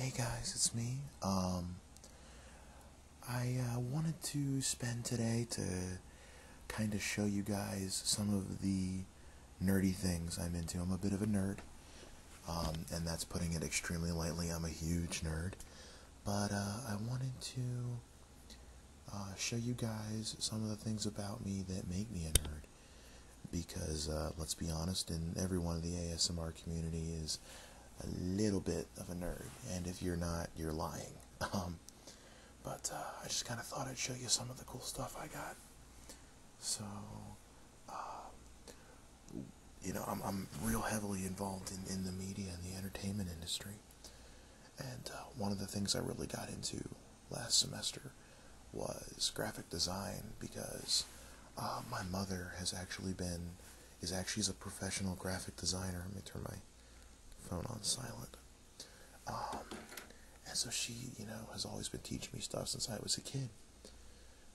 Hey guys, it's me. I wanted to spend today to kind of show you guys some of the nerdy things I'm into. I'm a bit of a nerd, and that's putting it extremely lightly. I'm a huge nerd, but I wanted to show you guys some of the things about me that make me a nerd. Because let's be honest, in everyone in the ASMR community is a little bit of a nerd, and if you're not, you're lying. But I just kind of thought I'd show you some of the cool stuff I got. So, I'm real heavily involved in the media and the entertainment industry, and one of the things I really got into last semester was graphic design, because my mother is actually a professional graphic designer. Let me turn my phone on silent. And so she, has always been teaching me stuff since I was a kid.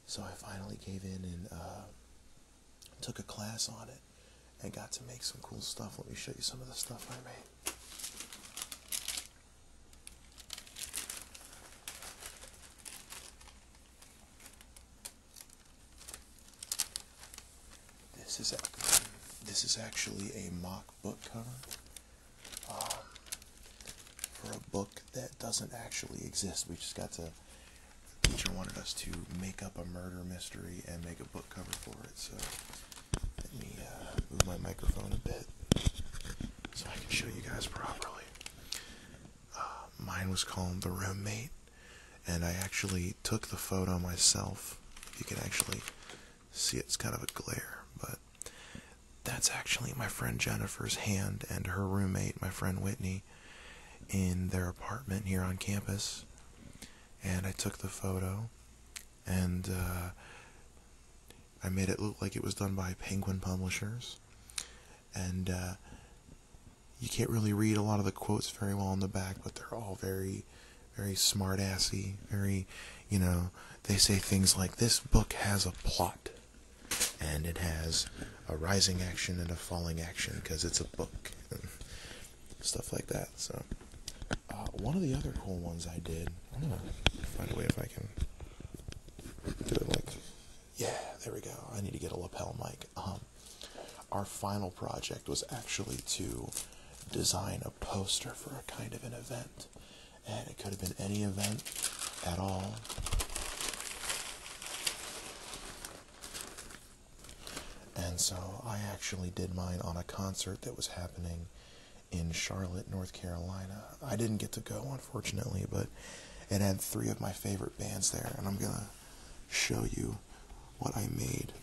So I finally gave in and took a class on it and got to make some cool stuff. Let me show you some of the stuff I made. This is actually a mock book cover for a book that doesn't actually exist. We just got to, the teacher wanted us to make up a murder mystery and make a book cover for it. So let me move my microphone a bit so I can show you guys properly. Mine was called The Roommate, and I actually took the photo myself. You can actually see it's kind of a glare, but that's actually my friend Jennifer's hand and her roommate, my friend Whitney, in their apartment here on campus. And I took the photo, and I made it look like it was done by Penguin Publishers. And you can't really read a lot of the quotes very well on the back, but they're all very, very smart-assy, very, they say things like, this book has a plot, and it has a rising action and a falling action because it's a book, and stuff like that. So one of the other cool ones I did, I'm gonna find a way if I can do it like, yeah, there we go. I need to get a lapel mic. Our final project was actually to design a poster for a kind of an event, and it could have been any event at all. And so I actually did mine on a concert that was happening in Charlotte, North Carolina. I didn't get to go, unfortunately, but it had 3 of my favorite bands there, and I'm gonna show you what I made.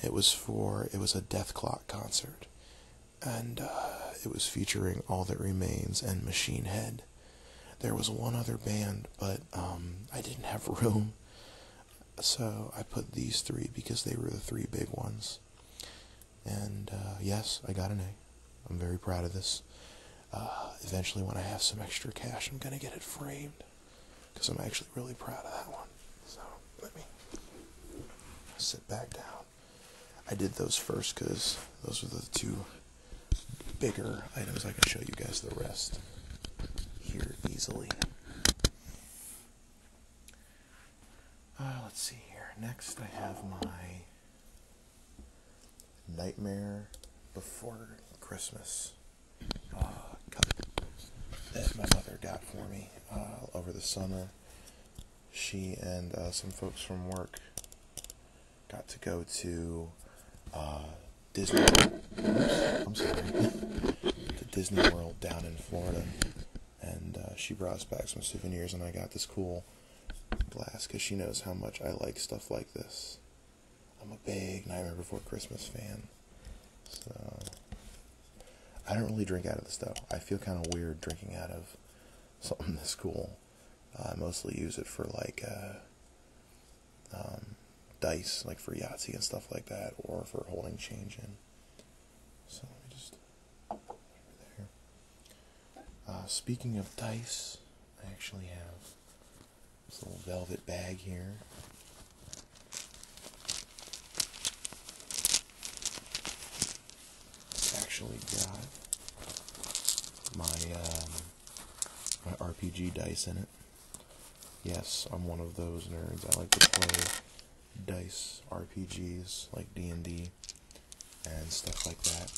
It was a Deathclock concert, and it was featuring All That Remains and Machine Head. There was one other band, but I didn't have room, so I put these 3 because they were the 3 big ones. And yes, I got an A. I'm very proud of this. Eventually, when I have some extra cash, I'm going to get it framed, because I'm actually really proud of that one. So let me sit back down. I did those first because those were the 2 bigger items. I can show you guys the rest here easily. Let's see here. Next, I have my Nightmare Before Christmas cup that my mother got for me over the summer. She and some folks from work got to go to Disney. I'm sorry. To Disney World down in Florida, and she brought us back some souvenirs, and I got this cool glass because she knows how much I like stuff like this. I'm a big Nightmare Before Christmas fan, so I don't really drink out of this though. I feel kind of weird drinking out of something this cool. I mostly use it for like dice, like for Yahtzee and stuff like that, or for holding change in. So let me just over there. Speaking of dice, I actually have this little velvet bag here. It's actually got my RPG dice in it. Yes, I'm one of those nerds. I like to play dice RPGs like D&D and stuff like that.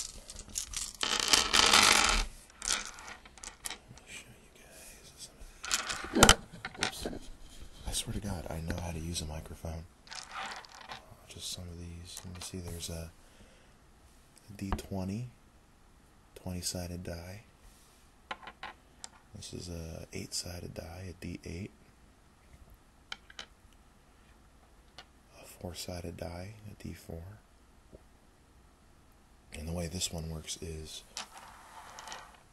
Let me show you guys some of these. Oops. I swear to God, I know how to use a microphone. Just some of these. Let me see, there's a D20, 20-sided die. This is a 8-sided die, a D8. A 4-sided die, a D4. And the way this one works is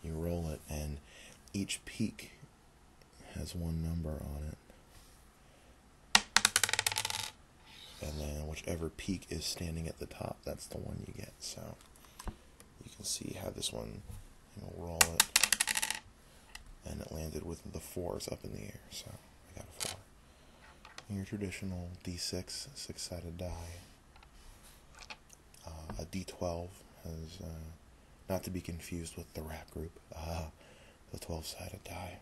you roll it, and each peak has one number on it. And then whichever peak is standing at the top, that's the one you get. So you can see how this one, roll it, and it landed with the 4s up in the air. So I got a 4. And your traditional D6 6-sided die. A D12 has, not to be confused with the rap group, the 12-sided die.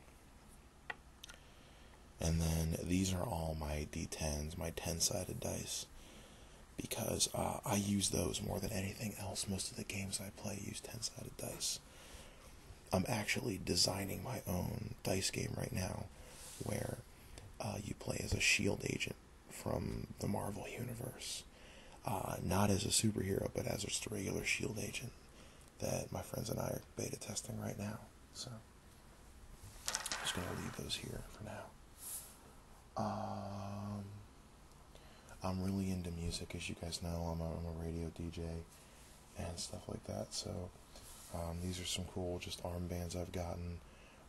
And then these are all my D10s, my 10-sided dice, because I use those more than anything else. Most of the games I play use 10-sided dice. I'm actually designing my own dice game right now where you play as a S.H.I.E.L.D. agent from the Marvel Universe. Not as a superhero, but as just a regular S.H.I.E.L.D. agent that my friends and I are beta testing right now. So I'm just going to leave those here for now. I'm really into music, as you guys know. I'm a radio DJ and stuff like that. So these are some cool just armbands I've gotten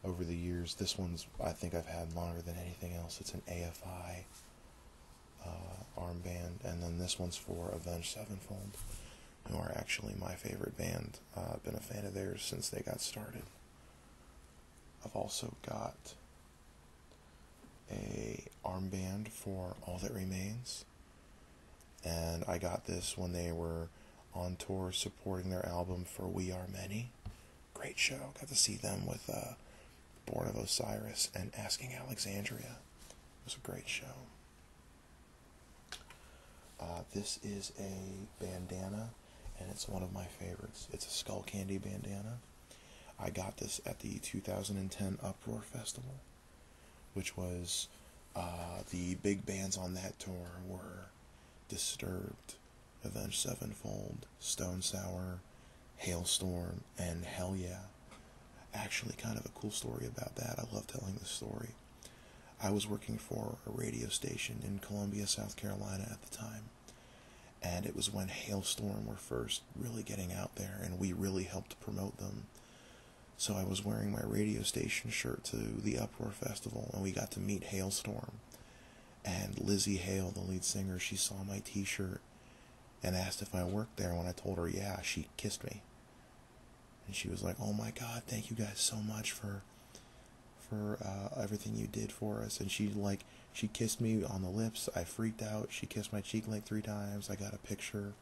over the years. This one's, I think I've had longer than anything else. It's an AFI armband, and then this one's for Avenged Sevenfold, who are actually my favorite band. I've been a fan of theirs since they got started. I've also got a armband for All That Remains, and I got this when they were on tour supporting their album for We Are Many. Great show. Got to see them with Born of Osiris and Asking Alexandria. It was a great show. This is a bandana, and it's one of my favorites. It's a Skull Candy bandana. I got this at the 2010 Uproar Festival, which was, the big bands on that tour were Disturbed, Avenged Sevenfold, Stone Sour, Hailstorm, and Hell Yeah. Actually, kind of a cool story about that. I love telling this story. I was working for a radio station in Columbia, South Carolina at the time, and it was when Hailstorm were first really getting out there, and we really helped promote them. So I was wearing my radio station shirt to the Uproar Festival, and we got to meet Hailstorm. And Lizzie Hale, the lead singer, she saw my t-shirt and asked if I worked there. When I told her yeah, she kissed me. And she was like, "Oh my God, thank you guys so much for everything you did for us." And she kissed me on the lips. I freaked out. She kissed my cheek like 3 times. I got a picture.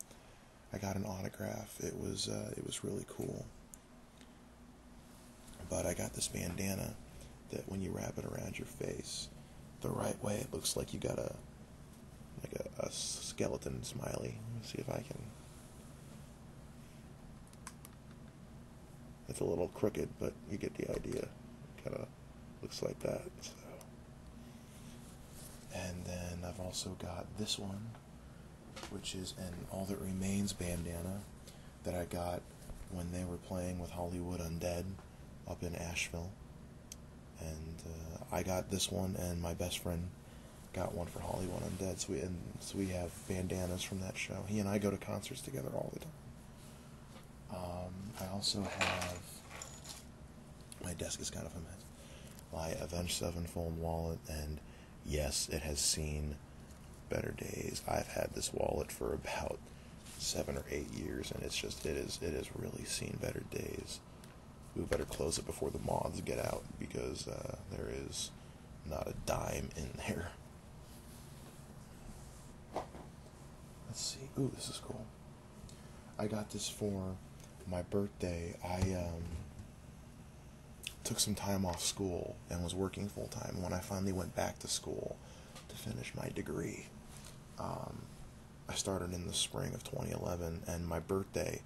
I got an autograph. It was really cool. But I got this bandana that when you wrap it around your face the right way, it looks like you got a skeleton smiley. Let me see if I can. It's a little crooked, but you get the idea. Kind of looks like that. So. And then I've also got this one, which is an All That Remains bandana that I got when they were playing with Hollywood Undead up in Asheville. And I got this one, and my best friend got one for Hollywood Undead. So we have bandanas from that show. He and I go to concerts together all the time. I also have, my desk is kind of a mess, my Avenged Sevenfold wallet, and yes, it has seen better days. I've had this wallet for about 7 or 8 years, and it has really seen better days. We better close it before the moths get out, because there is not a dime in there. Let's see. Ooh, this is cool. I got this for my birthday, I took some time off school and was working full time. When I finally went back to school to finish my degree, I started in the spring of 2011, and my birthday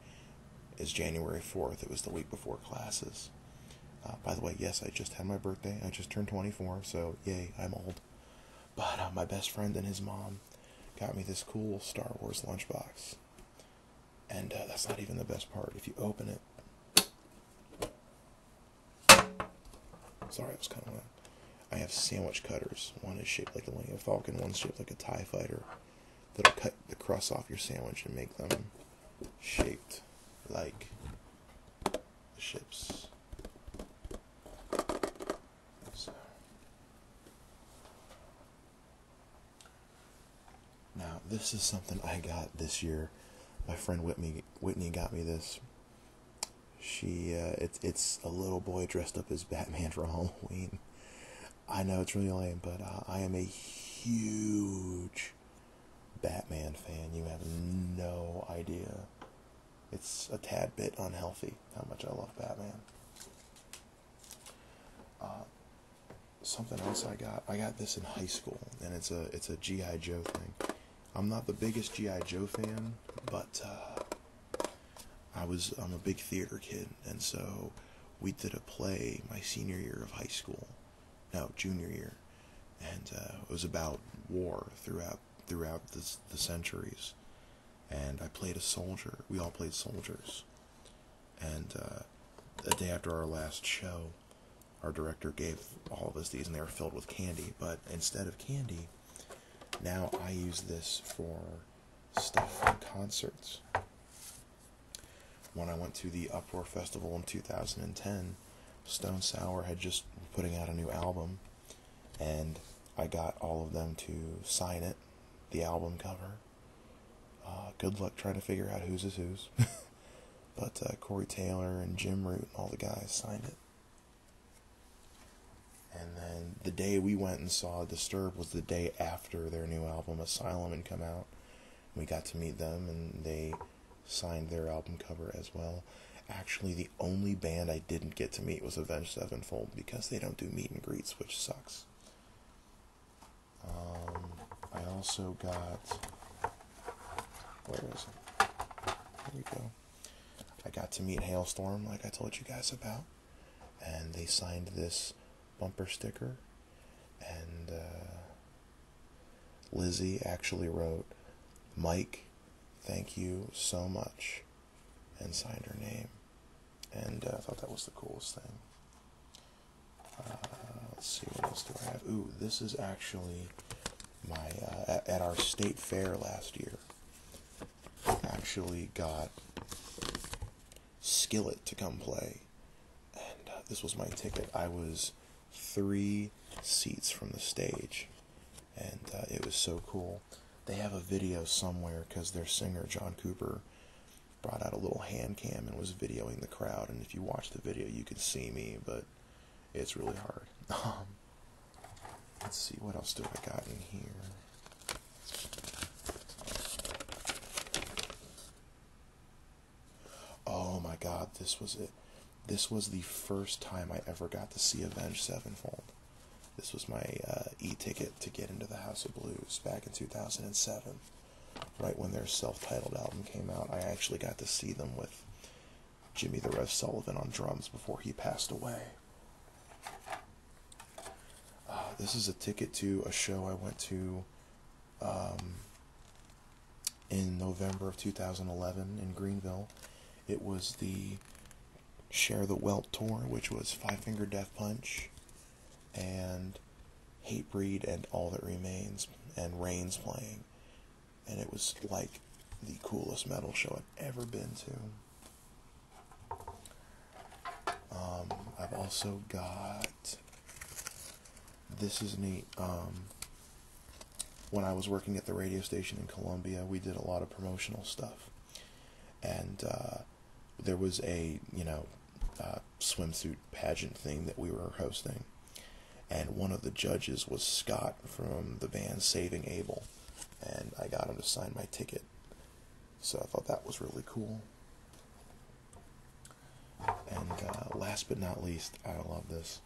is January 4th. It was the week before classes. By the way, yes, I just had my birthday. I just turned 24, so yay, I'm old. But my best friend and his mom got me this cool Star Wars lunchbox. And that's not even the best part. If you open it... Sorry, it was kind of loud. I have sandwich cutters. One is shaped like a Millennium Falcon, one's shaped like a TIE Fighter. That'll cut the crust off your sandwich and make them shaped like the ships. So. Now, this is something I got this year. My friend Whitney got me this. It's a little boy dressed up as Batman for Halloween. I know it's really lame, but I am a huge Batman fan. You have no idea. It's a tad bit unhealthy how much I love Batman. Something else I got this in high school, and it's a G.I. Joe thing. I'm not the biggest G.I. Joe fan, but I'm a big theater kid, and so we did a play my senior year of high school, no, junior year, and it was about war throughout the centuries, and I played a soldier. We all played soldiers, and the day after our last show, our director gave all of us these, and they were filled with candy, but instead of candy, now I use this for stuff from concerts. When I went to the Uproar Festival in 2010, Stone Sour had just putting out a new album, and I got all of them to sign it, the album cover. Good luck trying to figure out whose is whose. But Corey Taylor and Jim Root and all the guys signed it. And then the day we went and saw Disturbed was the day after their new album Asylum had come out. We got to meet them, and they signed their album cover as well. Actually, the only band I didn't get to meet was Avenged Sevenfold, because they don't do meet and greets, which sucks. I also got... Where is it? Here we go. I got to meet Hailstorm, like I told you guys about, and they signed this bumper sticker, and Lizzie actually wrote, "Mike, thank you so much," and signed her name, and I thought that was the coolest thing. Let's see, what else do I have? Ooh, this is actually my, at our state fair last year, I actually got Skillet to come play, and this was my ticket. I was 3 seats from the stage, and it was so cool. They have a video somewhere, because their singer, John Cooper, brought out a little hand cam and was videoing the crowd, and if you watch the video, you can see me, but it's really hard. Let's see, what else do I got in here? Oh my god, this was it. This was the first time I ever got to see Avenged Sevenfold. This was my e-ticket to get into the House of Blues back in 2007. Right when their self-titled album came out, I actually got to see them with Jimmy the Rev Sullivan on drums before he passed away. This is a ticket to a show I went to in November of 2011 in Greenville. It was the Share the Welt tour, which was Five Finger Death Punch and Hatebreed and All That Remains, and Reigns playing, and it was like the coolest metal show I've ever been to. I've also got, this is neat, when I was working at the radio station in Columbia, we did a lot of promotional stuff, and there was a, swimsuit pageant thing that we were hosting, and one of the judges was Scott from the band Saving Abel, and I got him to sign my ticket, so I thought that was really cool. And last but not least, I love this.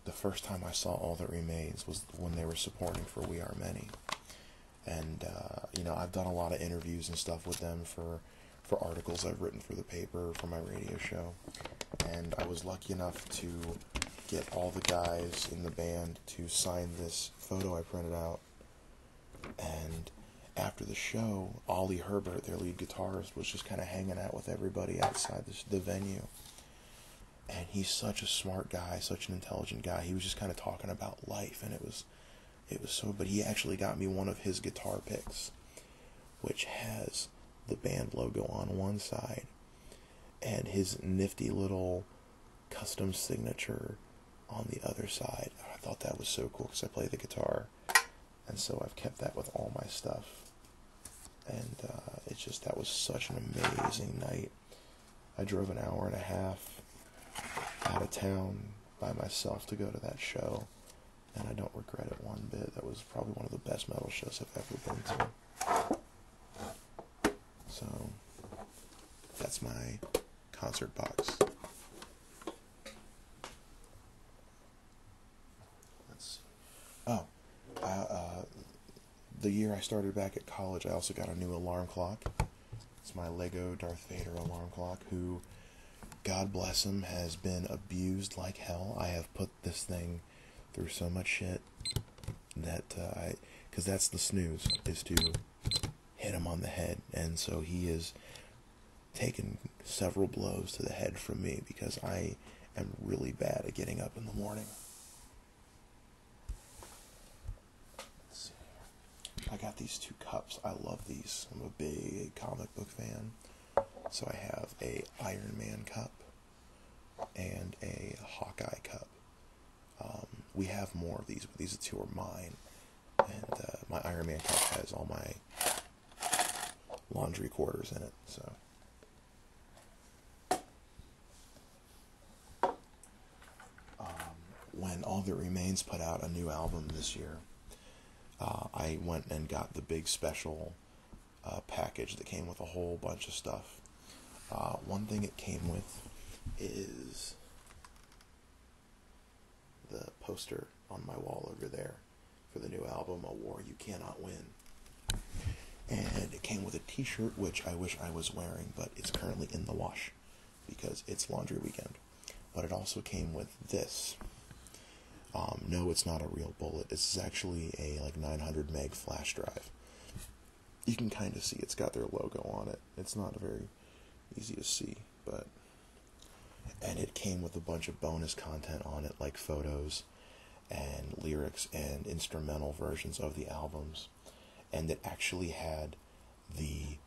The first time I saw All That Remains was when they were supporting for We Are Many. And, I've done a lot of interviews and stuff with them for articles I've written for the paper, for my radio show. And I was lucky enough to get all the guys in the band to sign this photo I printed out. And after the show, Ollie Herbert, their lead guitarist, was just kind of hanging out with everybody outside the venue. And he's such a smart guy, such an intelligent guy. He was just kind of talking about life, and it was so. But he actually got me one of his guitar picks, which has the band logo on one side and his nifty little custom signature on the other side. I thought that was so cool because I play the guitar, and so I've kept that with all my stuff. And that was such an amazing night. I drove an hour and a half out of town by myself to go to that show, and I don't regret it one bit. That was probably one of the best metal shows I've ever been to. So that's my concert box. Let's see. Oh, the year I started back at college, I also got a new alarm clock. It's my Lego Darth Vader alarm clock, who, God bless him, has been abused like hell. I have put this thing through so much shit that because that's the snooze, is to hit him on the head. And so he has taken several blows to the head from me because I am really bad at getting up in the morning. Let's see. I got these two cups. I love these. I'm a big comic book fan. So I have a Iron Man cup and a Hawkeye cup. We have more of these, but these two are mine. And my Iron Man cup has all my laundry quarters in it. So when All That Remains put out a new album this year, I went and got the big special package that came with a whole bunch of stuff. One thing it came with is the poster on my wall over there for the new album, A War You Cannot Win. And it came with a t-shirt, which I wish I was wearing, but it's currently in the wash because it's laundry weekend. But it also came with this. No, it's not a real bullet. This is actually a 900 meg flash drive. You can kind of see it's got their logo on it. It's not very easy to see, but... And it came with a bunch of bonus content on it, like photos and lyrics and instrumental versions of the albums. And it actually had the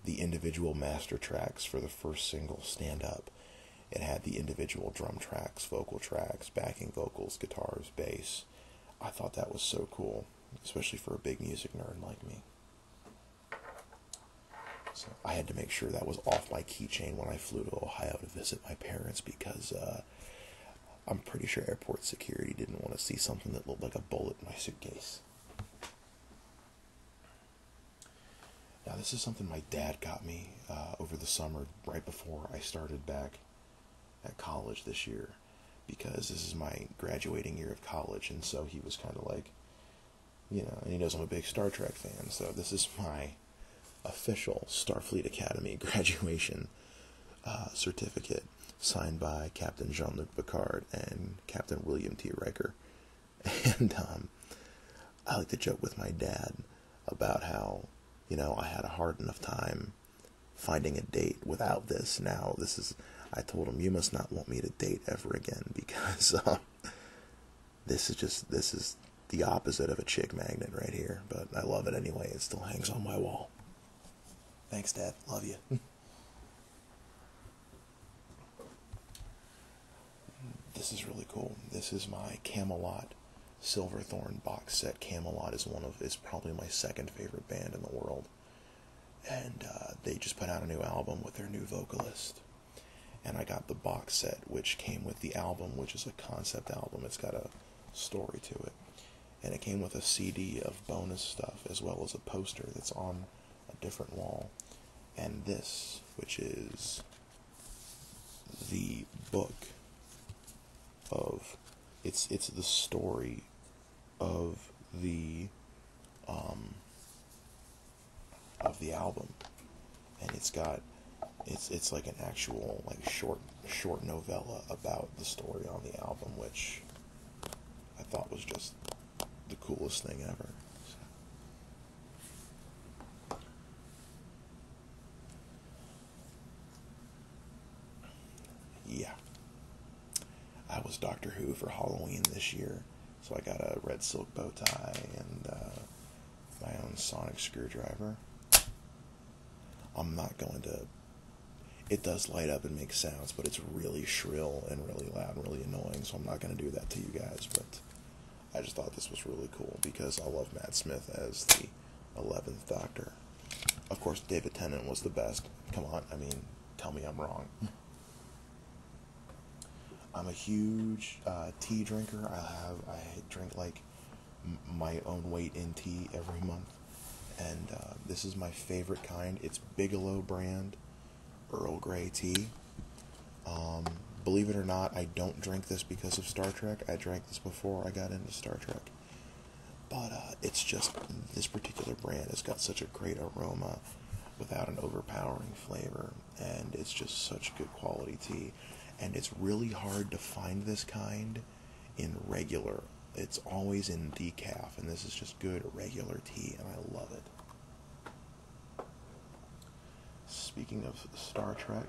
individual master tracks for the first single, Stand Up. It had the individual drum tracks, vocal tracks, backing vocals, guitars, bass. I thought that was so cool, especially for a big music nerd like me. So I had to make sure that was off my keychain when I flew to Ohio to visit my parents because I'm pretty sure airport security didn't want to see something that looked like a bullet in my suitcase. Now this is something my dad got me over the summer right before I started back at college this year, because this is my graduating year of college, and so he was kind of like, and he knows I'm a big Star Trek fan, so this is my official Starfleet Academy graduation certificate, signed by Captain Jean-Luc Picard and Captain William T. Riker. And I like to joke with my dad about how, I had a hard enough time finding a date without this. Now I told him, you must not want me to date ever again, because this is the opposite of a chick magnet right here, but I love it anyway. It still hangs on my wall. Thanks, Dad. Love you. This is really cool. This is my Camelot Silverthorn box set. Camelot is probably my second favorite band in the world. And they just put out a new album with their new vocalist. And I got the box set, which came with the album, which is a concept album. It's got a story to it. And it came with a CD of bonus stuff, as well as a poster that's on a different wall. And this, which is the book of it's the story of the album, and it's like an actual like short novella about the story on the album, which I thought was just the coolest thing ever. So. Yeah. I was Doctor Who for Halloween this year, so I got a red silk bow tie and my own sonic screwdriver. I'm not going to... It does light up and make sounds, but it's really shrill and really loud and really annoying, so I'm not going to do that to you guys, but I just thought this was really cool because I love Matt Smith as the 11th Doctor. Of course, David Tennant was the best. Come on, I mean, tell me I'm wrong. I'm a huge tea drinker. I drink like my own weight in tea every month, and this is my favorite kind. It's Bigelow brand Earl Grey tea. Believe it or not, I don't drink this because of Star Trek. I drank this before I got into Star Trek, but it's just this particular brand has got such a great aroma without an overpowering flavor, and it's just such good quality tea. And it's really hard to find this kind in regular. It's always in decaf, and this is just good regular tea, and I love it. Speaking of Star Trek,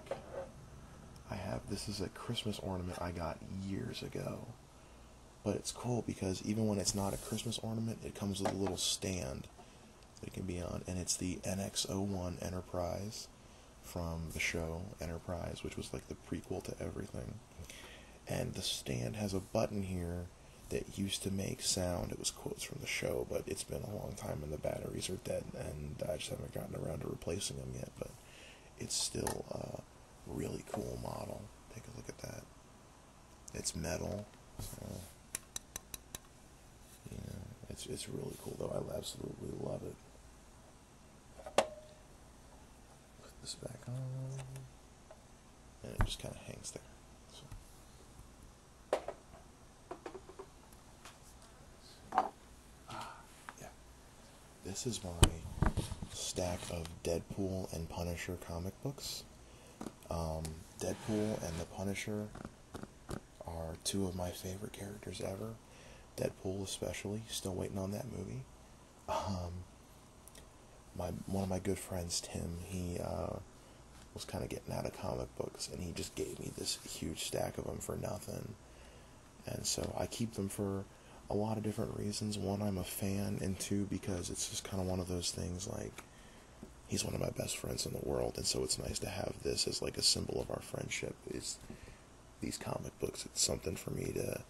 this is a Christmas ornament I got years ago. But it's cool because even when it's not a Christmas ornament, it comes with a little stand that it can be on, and it's the NX-01 Enterprise from the show Enterprise, which was like the prequel to everything. And the stand has a button here that used to make sound. It was quotes from the show, but it's been a long time and the batteries are dead, and I just haven't gotten around to replacing them yet, but it's still a really cool model. Take a look at that. It's metal, so yeah, it's really cool though. I absolutely love it. This back on, and it just kind of hangs there. So. Yeah. This is my stack of Deadpool and Punisher comic books. Deadpool and the Punisher are two of my favorite characters ever. Deadpool especially, still waiting on that movie. One of my good friends, Tim, he was kind of getting out of comic books, and he just gave me this huge stack of them for nothing. And so I keep them for a lot of different reasons. One, I'm a fan, and two, because it's just kind of one of those things, like, he's one of my best friends in the world, and so it's nice to have this as like a symbol of our friendship. Is these comic books, it's something for me to,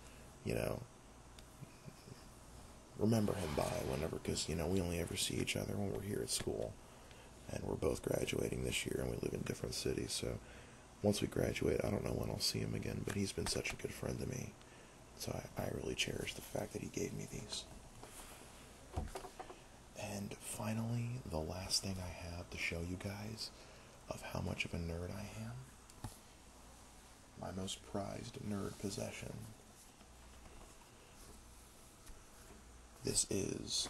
remember him by whenever, because, we only ever see each other when we're here at school, and we're both graduating this year, and we live in different cities, so once we graduate, I don't know when I'll see him again, but he's been such a good friend to me, so I really cherish the fact that he gave me these. And finally, the last thing I have to show you guys of how much of a nerd I am, my most prized nerd possession. This is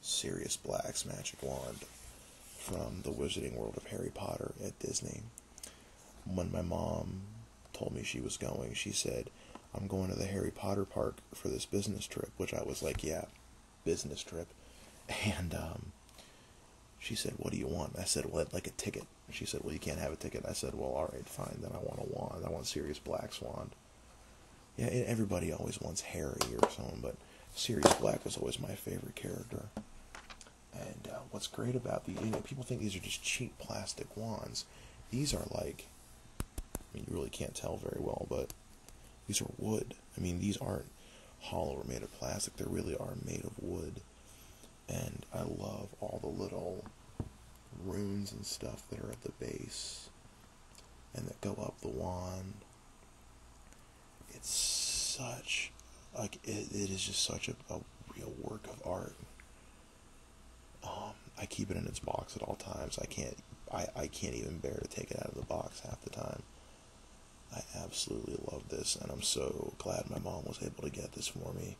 Sirius Black's magic wand from the Wizarding World of Harry Potter at Disney. When my mom told me she was going, she said, "I'm going to the Harry Potter park for this business trip," which I was like, yeah, business trip. And she said, "What do you want?" I said, "Well, I'd like a ticket." She said, "Well, you can't have a ticket." I said, "Well, alright, fine, then I want a wand. I want Sirius Black's wand." Yeah, everybody always wants Harry or someone, but Sirius Black was always my favorite character. And what's great about people think these are just cheap plastic wands. These are like, you really can't tell very well, but these are wood. These aren't hollow or made of plastic. They really are made of wood. And I love all the little runes and stuff that are at the base and that go up the wand. It's such, it is just such a real work of art. I keep it in its box at all times. I can't even bear to take it out of the box half the time. I absolutely love this, and I'm so glad my mom was able to get this for me.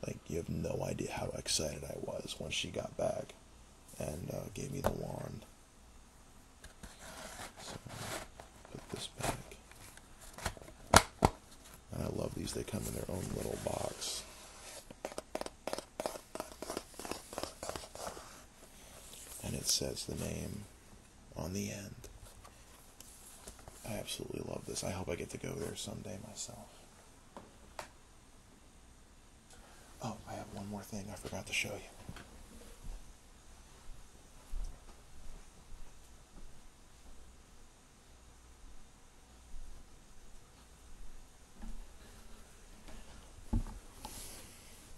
Like, you have no idea how excited I was when she got back and gave me the wand. So, put this back. And I love these. They come in their own little box. And it says the name on the end. I absolutely love this. I hope I get to go there someday myself. Oh, I have one more thing I forgot to show you.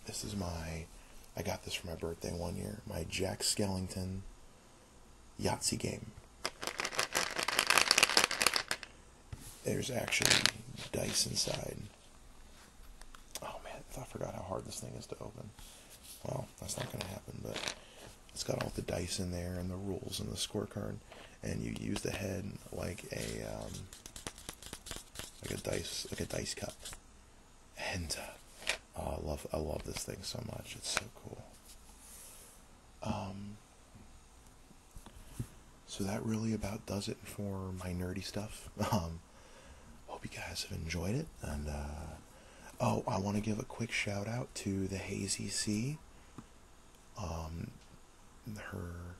This is I got this for my birthday one year, my Jack Skellington Yahtzee game. There's actually dice inside. Oh man, I forgot how hard this thing is to open. Well, that's not going to happen, but it's got all the dice in there and the rules and the scorecard, and you use the head like a dice cup. And I love this thing so much. It's so cool. So that really about does it for my nerdy stuff. Hope you guys have enjoyed it, and oh, I want to give a quick shout out to the Hazy Sea. Her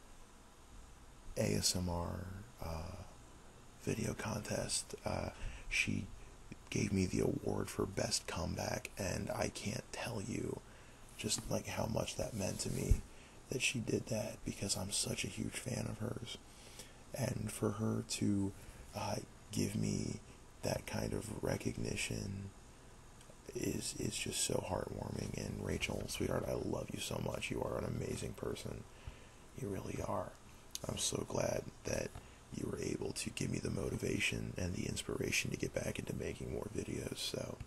ASMR video contest. She gave me the award for best comeback, and I can't tell you just like how much that meant to me that she did that, because I'm such a huge fan of hers, and for her to give me that kind of recognition is just so heartwarming. And Rachel, sweetheart, I love you so much. You are an amazing person. You really are. I'm so glad that you were able to give me the motivation and the inspiration to get back into making more videos. So,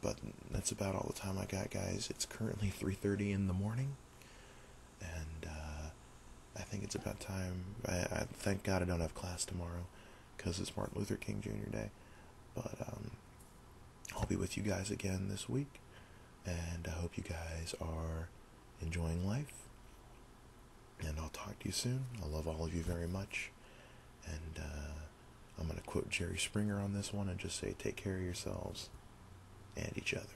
but that's about all the time I got, guys. It's currently 3:30 in the morning, and I think it's about time. I thank God I don't have class tomorrow, because it's Martin Luther King Jr. Day. But I'll be with you guys again this week, and I hope you guys are enjoying life. And I'll talk to you soon. I love all of you very much. And I'm going to quote Jerry Springer on this one and just say, take care of yourselves and each other.